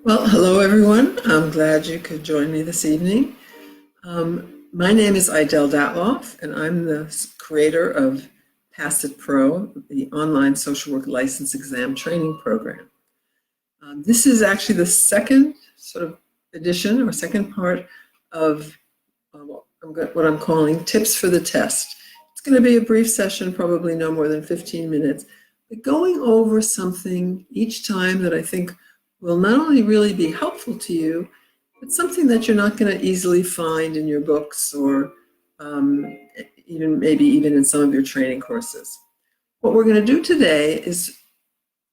Well, hello everyone. I'm glad you could join me this evening. My name is Idel Datloff, and I'm the creator of Passitpro, the online social work license exam training program. This is actually the second sort of edition or second part of what I'm calling Tips for the Test. It's going to be a brief session, probably no more than 15 minutes, but going over something each time that I think will not only really be helpful to you, but something that you're not going to easily find in your books or even in some of your training courses. What we're going to do today is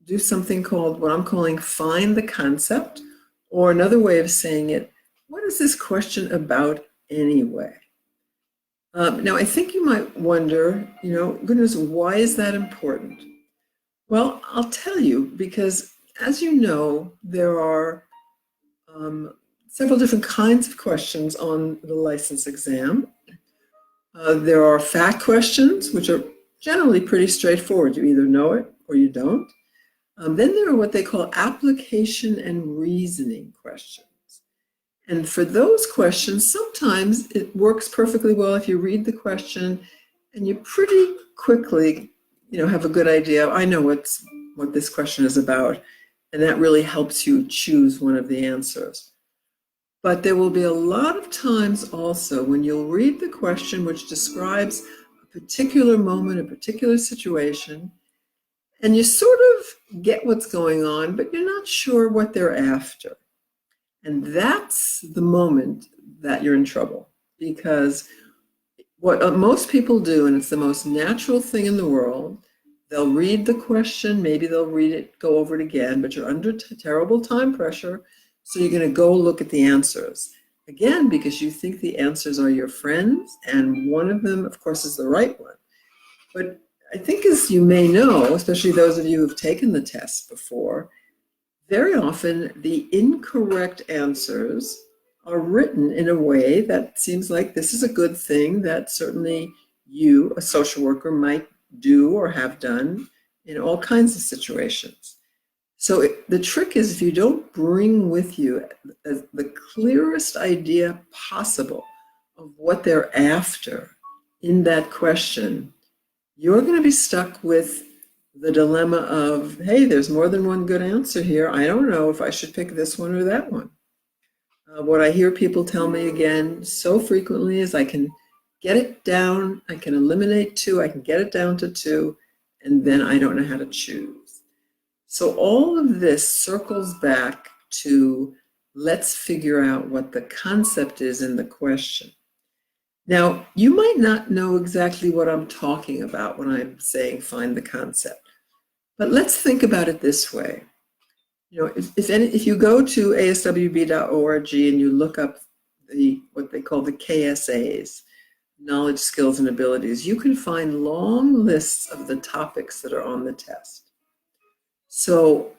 do something called what I'm calling find the concept, or another way of saying it, what is this question about anyway? Now, I think you might wonder, goodness, why is that important? Well, I'll tell you, because as you know, there are several different kinds of questions on the license exam. There are fact questions, which are generally pretty straightforward. You either know it or you don't. Then there are what they call application and reasoning questions. And for those questions, sometimes it works perfectly well if you read the question and you pretty quickly, have a good idea. I know what this question is about, and that really helps you choose one of the answers. But there will be a lot of times also when you'll read the question which describes a particular moment, a particular situation, and you sort of get what's going on, but you're not sure what they're after. And that's the moment that you're in trouble, because what most people do, and it's the most natural thing in the world, they'll read the question, maybe they'll read it, go over it again, but you're under terrible time pressure, so you're going to go look at the answers. Again, because you think the answers are your friends, and one of them, of course, is the right one. But I think, as you may know, especially those of you who've taken the test before, very often the incorrect answers are written in a way that seems like this is a good thing that certainly you, a social worker, might do or have done in all kinds of situations. So the trick is, if you don't bring with you the clearest idea possible of what they're after in that question, you're going to be stuck with the dilemma of, hey, there's more than one good answer here. I don't know if I should pick this one or that one. What I hear people tell me again so frequently is, I can get it down, I can eliminate two, I can get it down to two, and then I don't know how to choose. So all of this circles back to, let's figure out what the concept is in the question. Now, you might not know exactly what I'm talking about when I'm saying find the concept, but let's think about it this way. If you go to aswb.org and you look up what they call the KSAs, knowledge, skills, and abilities, you can find long lists of the topics that are on the test. So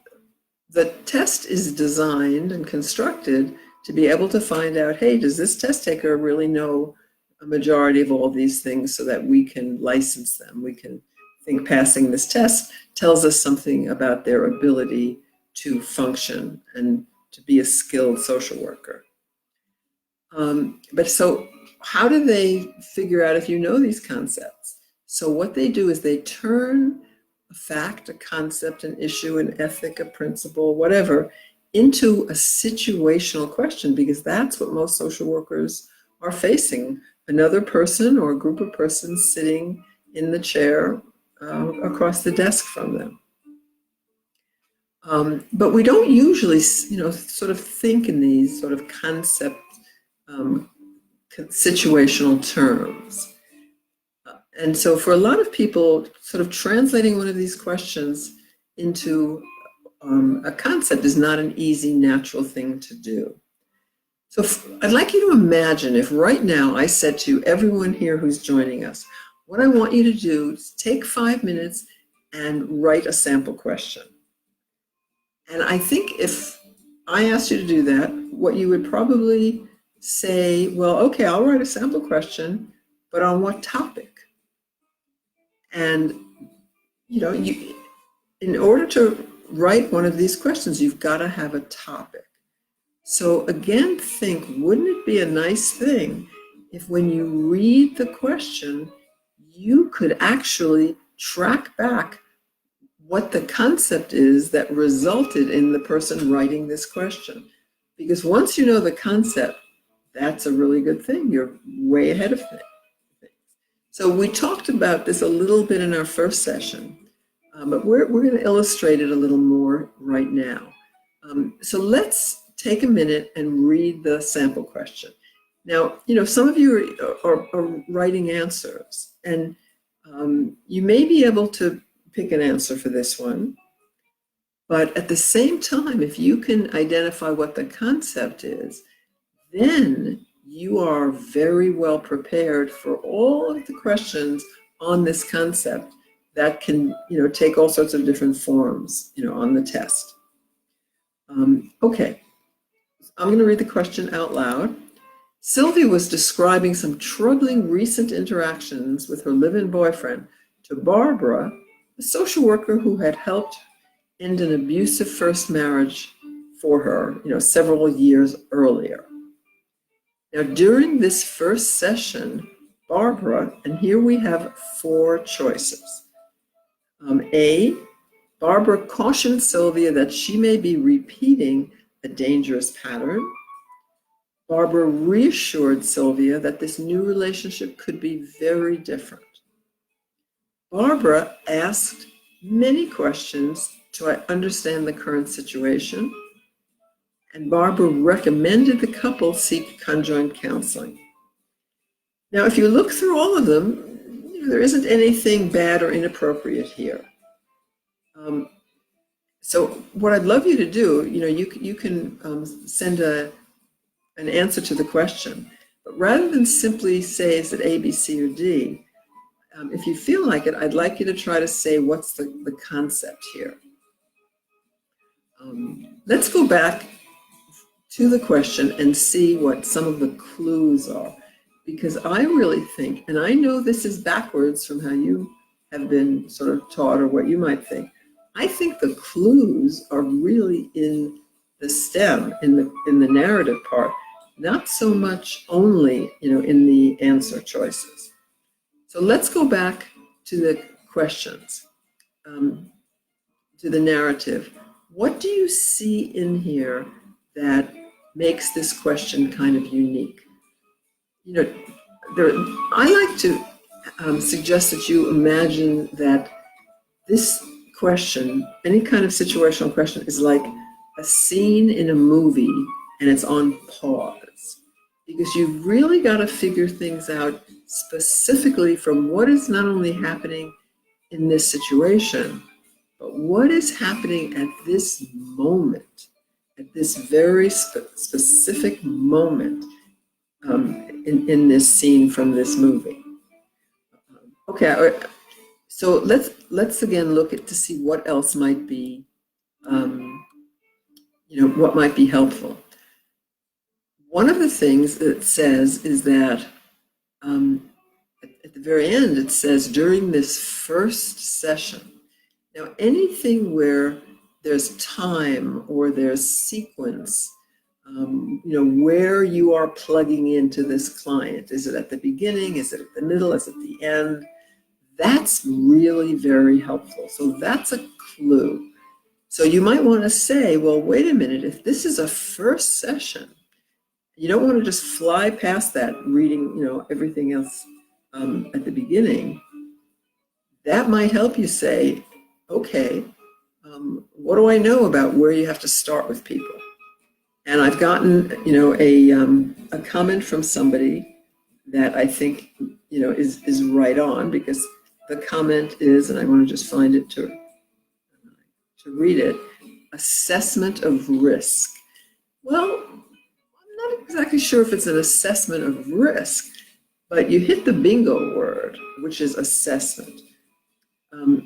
the test is designed and constructed to be able to find out, hey, does this test taker really know a majority of all these things, so that we can license them? We can think passing this test tells us something about their ability to function and to be a skilled social worker. But so how do they figure out if you know these concepts? So what they do is they turn a fact, a concept, an issue, an ethic, a principle, whatever, into a situational question, because that's what most social workers are facing. Another person or a group of persons sitting in the chair across the desk from them. But we don't usually, sort of think in these sort of concept, situational terms. And so for a lot of people, sort of translating one of these questions into a concept is not an easy, natural thing to do. So I'd like you to imagine if right now I said to everyone here who's joining us, what I want you to do is take 5 minutes and write a sample question. And I think if I asked you to do that, what you would probably say, well, okay, I'll write a sample question, but on what topic? And, in order to write one of these questions, you've got to have a topic. So again, think, wouldn't it be a nice thing if when you read the question, you could actually track back what the concept is that resulted in the person writing this question? Because once you know the concept, that's a really good thing. You're way ahead of things. So we talked about this a little bit in our first session, but we're going to illustrate it a little more right now. So let's take a minute and read the sample question. Now, some of you are writing answers, and you may be able to pick an answer for this one. But at the same time, if you can identify what the concept is, then you are very well prepared for all of the questions on this concept that can, take all sorts of different forms, on the test. Okay, I'm going to read the question out loud. Sylvia was describing some troubling recent interactions with her live-in boyfriend to Barbara, a social worker who had helped end an abusive first marriage for her, several years earlier. Now, during this first session, Barbara, and here we have 4 choices. A, Barbara cautioned Sylvia that she may be repeating a dangerous pattern. Barbara reassured Sylvia that this new relationship could be very different. Barbara asked many questions to understand the current situation, and Barbara recommended the couple seek conjoint counseling. Now, if you look through all of them, there isn't anything bad or inappropriate here. So what I'd love you to do, you can send an answer to the question, but rather than simply say, is it A, B, C, or D, if you feel like it, I'd like you to try to say, what's the concept here? Let's go back to the question and see what some of the clues are, because I really think, and I know this is backwards from how you have been sort of taught or what you might think, I think the clues are really in the stem, in the narrative part, not so much only, in the answer choices. So let's go back to the questions, to the narrative. What do you see in here that makes this question kind of unique? I like to suggest that you imagine that this question, any kind of situational question, is like a scene in a movie and it's on pause, because you've really got to figure things out specifically from what is not only happening in this situation, but what is happening at this moment, at this very specific moment in this scene from this movie. Okay, so let's again look to see what else might be, what might be helpful. One of the things that it says is that at the very end, it says during this first session. Now, anything where there's time or there's sequence, where you are plugging into this client. Is it at the beginning? Is it at the middle? Is it at the end? That's really very helpful. So that's a clue. So you might want to say, well, wait a minute, if this is a first session, you don't want to just fly past that reading, everything else at the beginning. That might help you say, okay, what do I know about where you have to start with people? And I've gotten, a comment from somebody that I think, is right on, because the comment is, and I want to just find it to read it, assessment of risk. Well, I'm not exactly sure if it's an assessment of risk, but you hit the bingo word, which is assessment.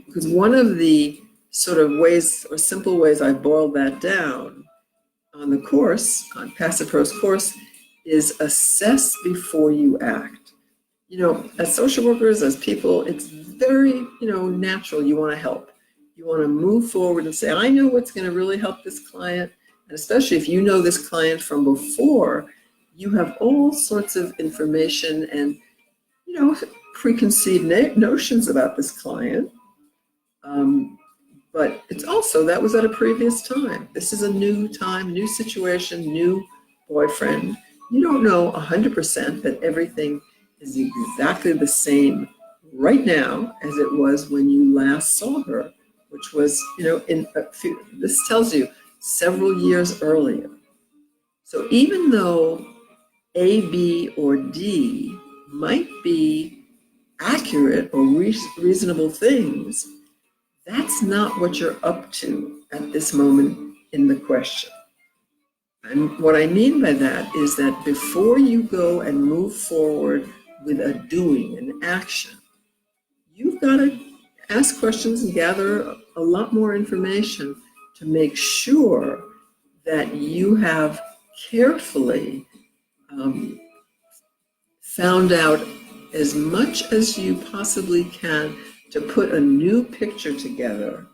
Because one of the sort of ways or simple ways I boiled that down on the course, on Passitpro's course, is assess before you act. As social workers, as people, it's very, natural. You want to help. You want to move forward and say, I know what's going to really help this client. And especially if you know this client from before, you have all sorts of information and, preconceived notions about this client. But it's also, that was at a previous time. This is a new time, new situation, new boyfriend. You don't know 100% that everything is exactly the same right now as it was when you last saw her, which was, this tells you several years earlier. So even though A, B, or D might be accurate or reasonable things, that's not what you're up to at this moment in the question. And what I mean by that is that before you go and move forward with a doing, an action, you've got to ask questions and gather a lot more information to make sure that you have carefully found out as much as you possibly can to put a new picture together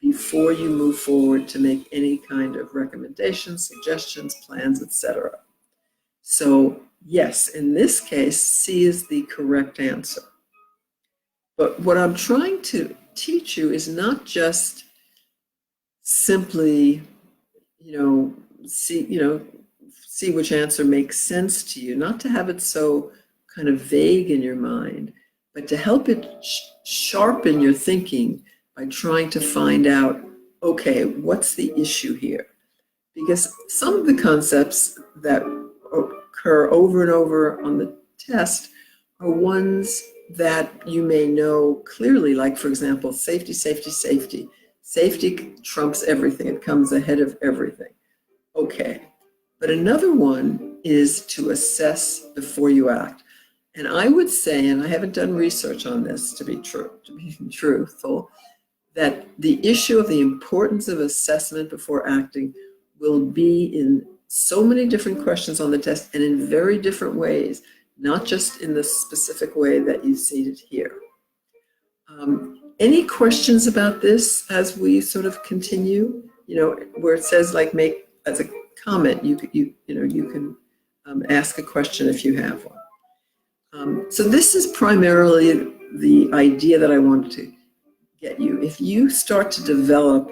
before you move forward to make any kind of recommendations, suggestions, plans, etc. So yes, in this case, C is the correct answer. But what I'm trying to teach you is not just simply, see which answer makes sense to you, not to have it so kind of vague in your mind, but to help it sharpen your thinking by trying to find out, okay, what's the issue here? Because some of the concepts that occur over and over on the test are ones that you may know clearly, like, for example, safety, safety, safety. Safety trumps everything. It comes ahead of everything. Okay. But another one is to assess before you act. And I would say, and I haven't done research on this to be truthful, that the issue of the importance of assessment before acting will be in so many different questions on the test and in very different ways, not just in the specific way that you see it here. Any questions about this as we sort of continue? Where it says like make as a comment, you can ask a question if you have one. So this is primarily the idea that I wanted to get you. If you start to develop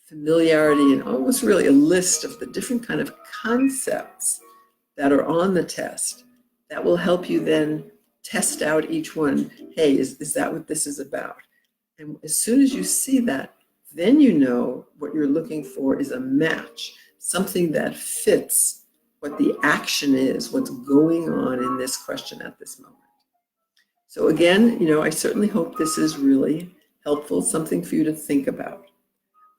familiarity and almost really a list of the different kind of concepts that are on the test, that will help you then test out each one. Hey, is that what this is about? And as soon as you see that, then you know what you're looking for is a match, something that fits what the action is, what's going on in this question at this moment. So again, I certainly hope this is really helpful, something for you to think about.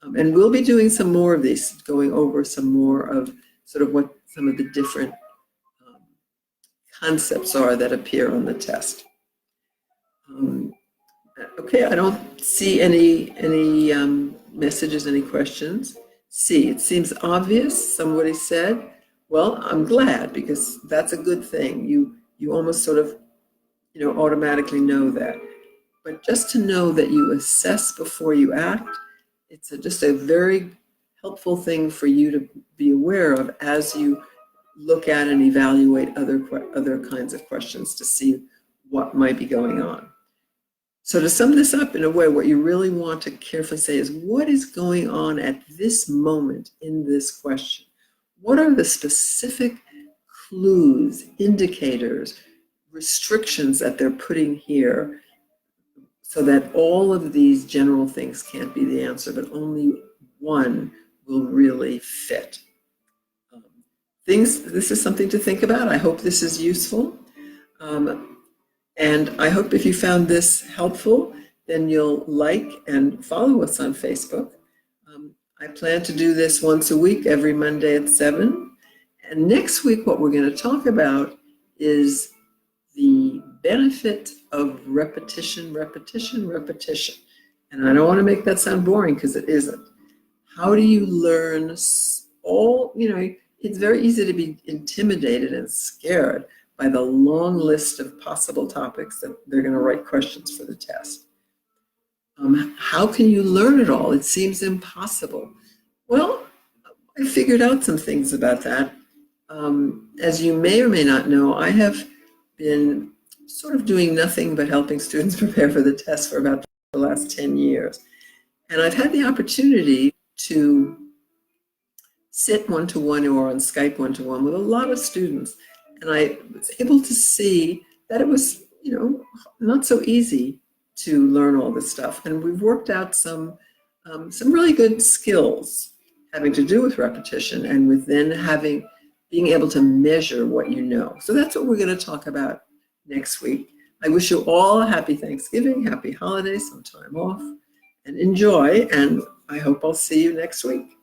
And we'll be doing some more of these, going over some more of sort of what some of the different concepts are that appear on the test. Okay, I don't see any messages, any questions. C, it seems obvious, somebody said. Well, I'm glad, because that's a good thing. You almost sort of, automatically know that. But just to know that you assess before you act, it's just a very helpful thing for you to be aware of as you look at and evaluate other kinds of questions to see what might be going on. So to sum this up in a way, what you really want to carefully say is, what is going on at this moment in this question? What are the specific clues, indicators, restrictions that they're putting here so that all of these general things can't be the answer, but only one will really fit? This is something to think about. I hope this is useful. And I hope if you found this helpful, then you'll like and follow us on Facebook. I plan to do this once a week, every Monday at 7. And next week, what we're going to talk about is the benefit of repetition, repetition, repetition. And I don't want to make that sound boring, because it isn't. How do you learn it's very easy to be intimidated and scared by the long list of possible topics that they're going to write questions for the test. How can you learn it all? It seems impossible. Well, I figured out some things about that. As you may or may not know, I have been sort of doing nothing but helping students prepare for the test for about the last 10 years. And I've had the opportunity to sit one-to-one or on Skype one-to-one with a lot of students. And I was able to see that it was, not so easy to learn all this stuff. And we've worked out some really good skills having to do with repetition and with then being able to measure what you know. So that's what we're going to talk about next week. I wish you all a happy Thanksgiving, happy holidays, some time off, and enjoy. And I hope I'll see you next week.